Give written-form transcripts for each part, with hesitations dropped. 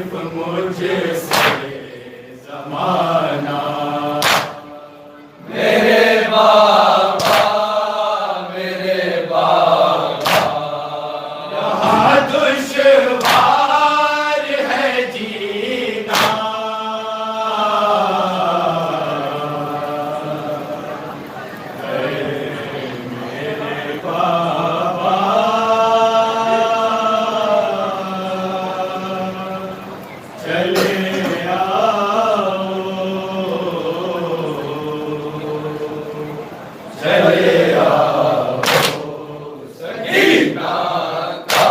सिर्फ मुझसे जमाना। मेरे बाबा यहाँ दुश्वार है जीना। मेरे बाबा चले चले आओ सकीना का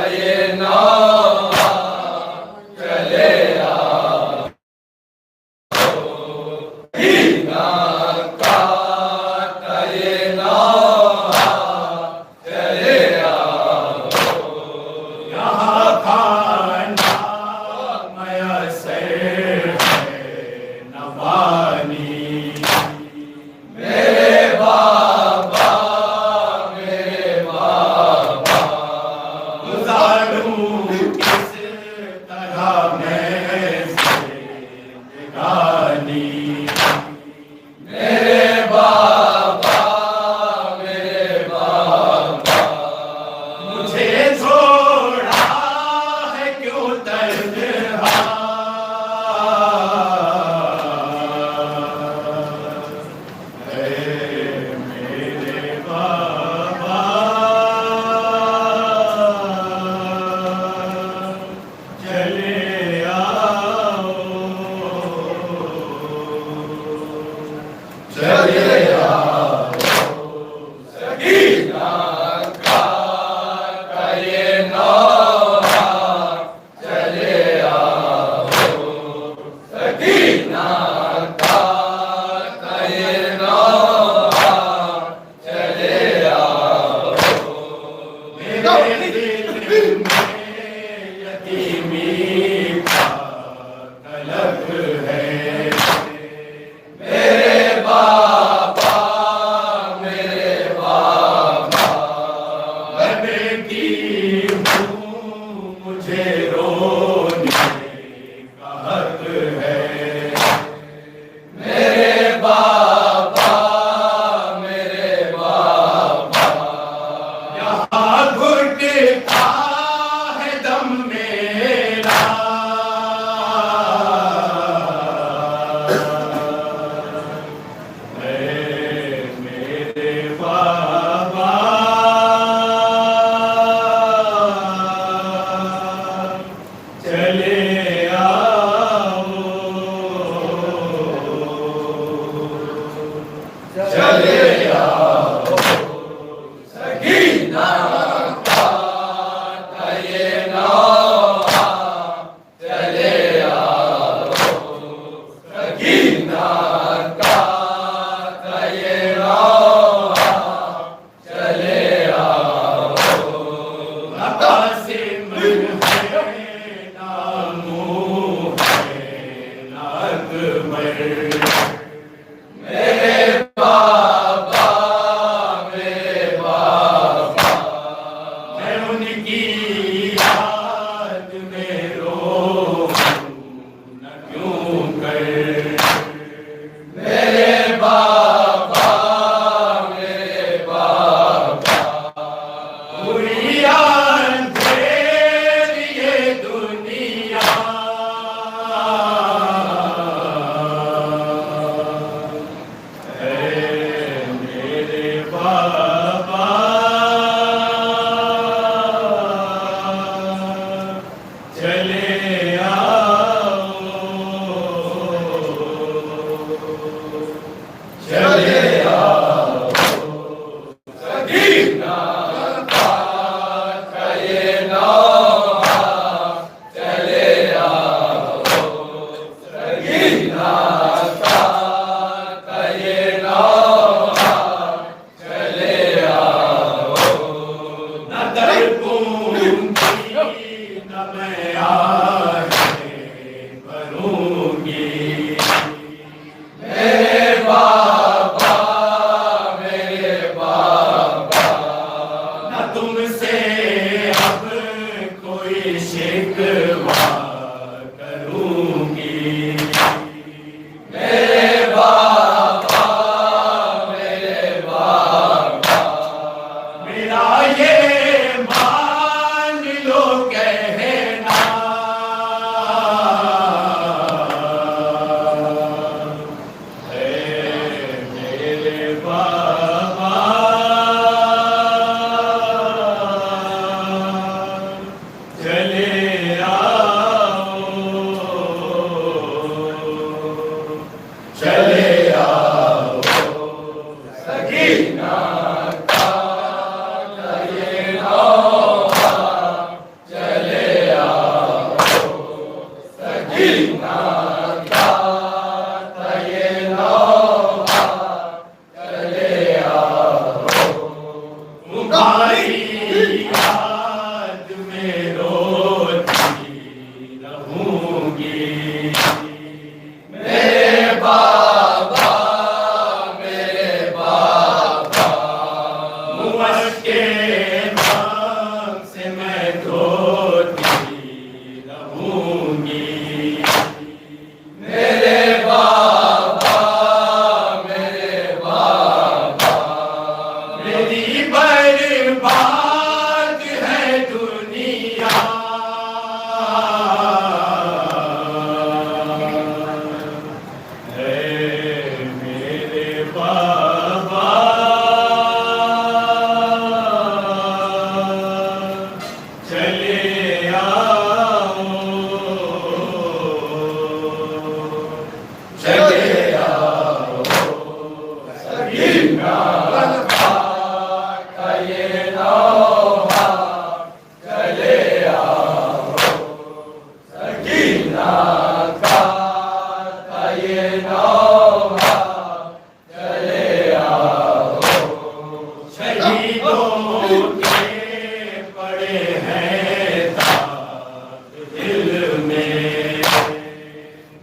ये नाम। चले आओ सकीना का ये नाम। चले आओ यहाँ खाना मयसर है नवानी। तुमसे अब कोई शिकवा चले आओ, चले आओ, सकीना का ये नौहा, चले आओ, सकीना का ये नौहा, चले आओ, तुम्हारी याद में रोती रहूंगी, मेरे बाबा, मेरे बाबा, मुझके नाम से मैं धोती रहूंगी, मेरे बाबा, मेरे बाबा, मेरी बर्बाद है दुनिया, मेरे बाबा, चले आओ, चले आओ, सकीना का ये नौहा, चले आओ, सकीना का ये नौहा, चले आओ, शहीदों के पड़े हैं दाग दिल में,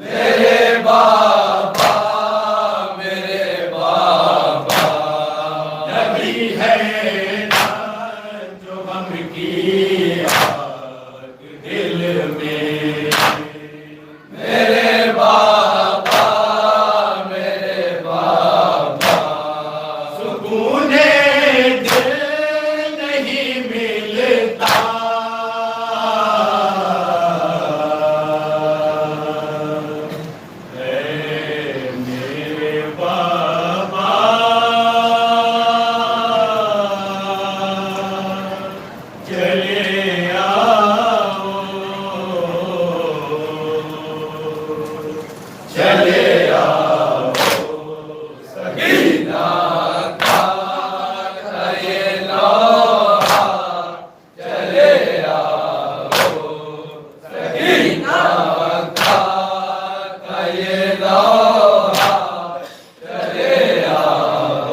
मेरे बाबा, मेरे बाबा, लगी है ना जो गम की आग दिल में, मेरे बाबा, मेरे बाबा, सुकूने दिल नहीं मिलता, मेरे बाबा, चले आओ, चले आओ, सकीना का ये नौहा, चले आओ, सकीना का ये नौहा, चले आओ,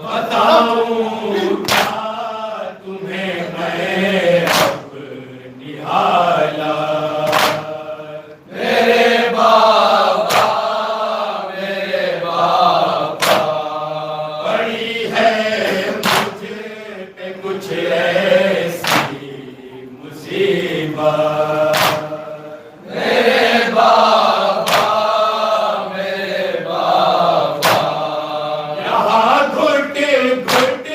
बताऊं क्या तुम्हें मैं अपनी हालत, मेरे बाबा, मेरे बाबा, बड़ी है मुझ पे कुछ ऐसी मुसीबत, मेरे बाबा, मेरे बाबा, यहाँ घुट घुट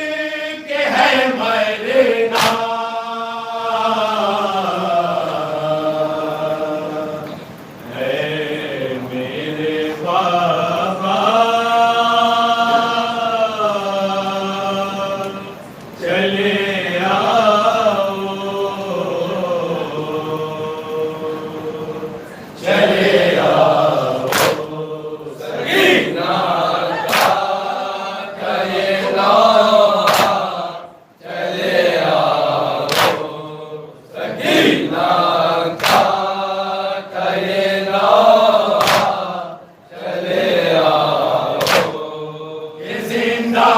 के है मरना, मेरे बाबा, चले आओ, चले आओ, सकीना का ये नौहा, चले आओ, सकीना का ये नौहा, चले आओ, ये जिंदा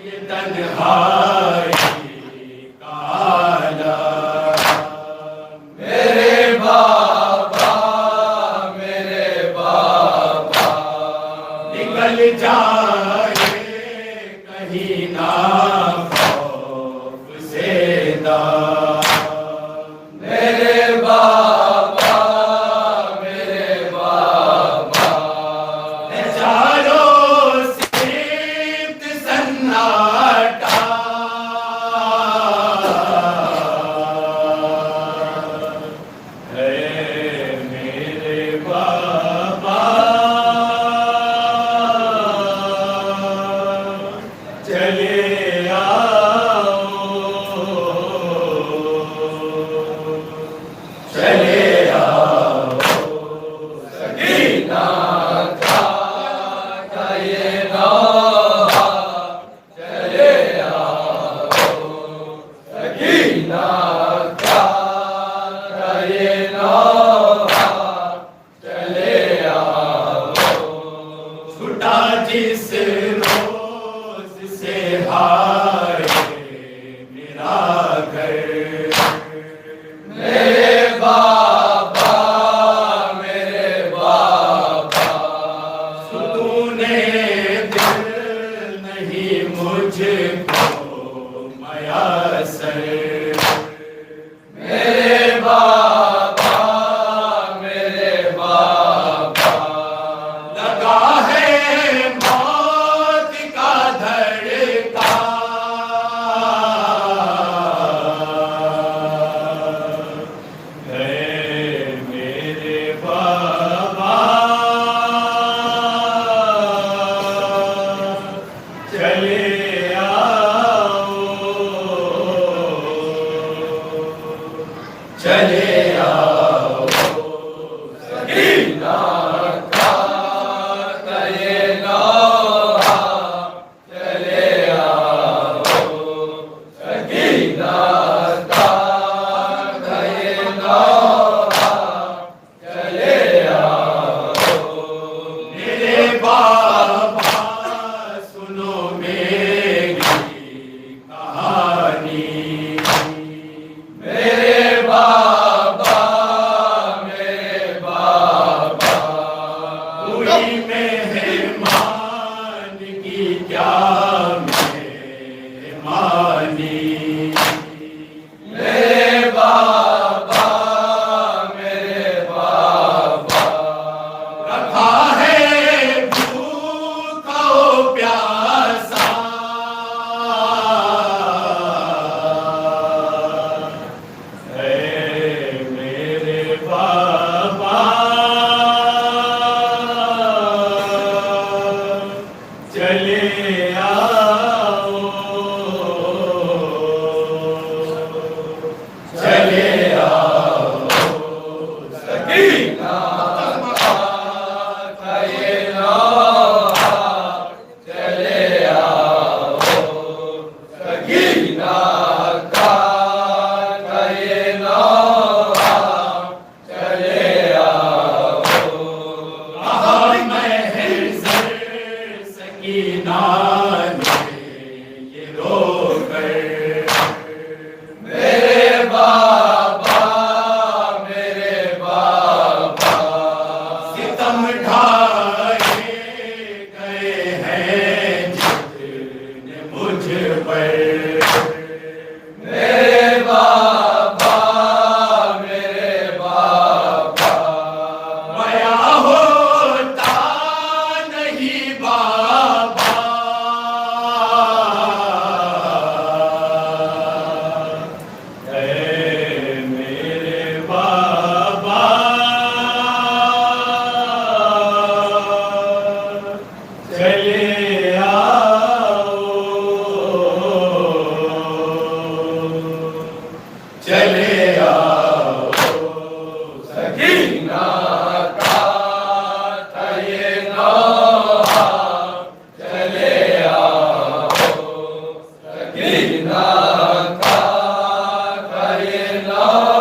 ये तन्हाई का आलम, मेरे बाबा, मेरे बाबा, निकल जाए कहीं ना खौफ से दाम, चले आओ सकीना का ये नौहा, चले आओ सकीना का ये नौहा, चले आओ मेरे बाबा सुनो मेरी कहानी, मेरे बाबा हुई मेहमान की क्या मेहमानी, मेरे बाबा रखा है भूखा प्यासा, मेरे बाबा चले आओ, चले आओ सकीना का ये नौहा, चले आओ सकीना का ये नौहा, चले आओ महज़र सकीना ने ये रोकर, मेरे बाबा सितम ढाए गए हैं जितने मुझ पर, मेरे बाबा माया होता नहीं बाबा, मेरे बाबा चले आओ, चले आओ सकीना का ये नौहा, चले आओ सकीना का ये नौहा।